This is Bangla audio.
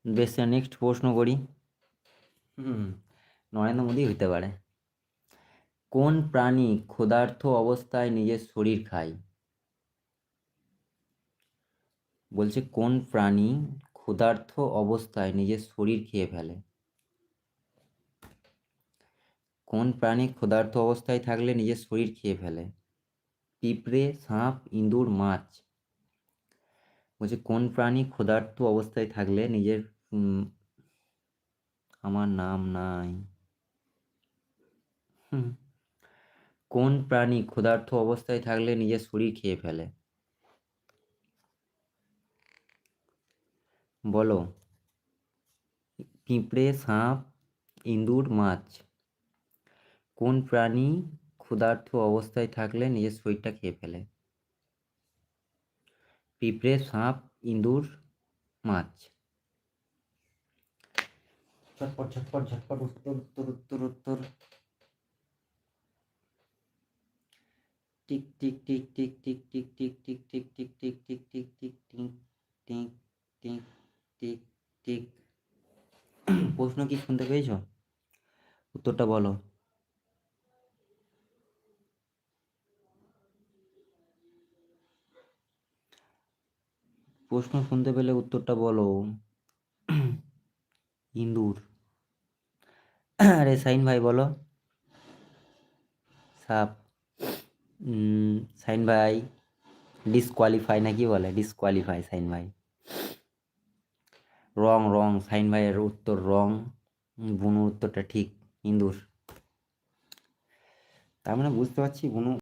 বেশ, নেক্সট প্রশ্ন করি। নরেন্দ্র মোদী হইতে পারে। কোন প্রাণী ক্ষুধার্ত অবস্থায় নিজের শরীর খায়? বলছে কোন প্রাণী ক্ষুধার্ত অবস্থায় নিজের শরীর খেয়ে ফেলে? কোন প্রাণী ক্ষুধার্ত অবস্থায় থাকলে নিজের শরীর খেয়ে ফেলে? পিঁপড়ে, সাপ, ইঁদুর, মাছ। বলছে কোন প্রাণী ক্ষুধার্ত অবস্থায় থাকলে নিজের আমার নাম নাই। কোন প্রাণী ক্ষুধার্ত অবস্থায় থাকলে নিজের শরীর খেয়ে ফেলে? বলো। পিঁপড়ে, সাপ, ইঁদুর, মাছ। কোন প্রাণী ক্ষুধার্ত অবস্থায় থাকলে নিজের শরীরটা খেয়ে ফেলে? পিঁপড়ে, সাপ, ইঁদুর, মাছ। ঝটপট ঝটপট ঝটপট উত্তর উত্তর উত্তর উত্তর। Tick tick tick tick tick tick tick tick tick tick tick tick tick tick tick tick tick tick tick. প্রশ্ন কি শুনতে পেয়েছো? উত্তরটা বলো। প্রশ্ন শুনতে পেলে উত্তরটা বলো। ইঁদুর। আরে সাইন ভাই বলো। সাপ। সাইন ভাই ডিসকোয়ালিফাই না কি বলে? ডিসকোয়ালিফাই সাইন ভাই। রং রং সাইন ভাইয়ের উত্তর রং। বুনুর উত্তরটা ঠিক, ইঁদুর। তার মানে বুঝতে পারছি বুনু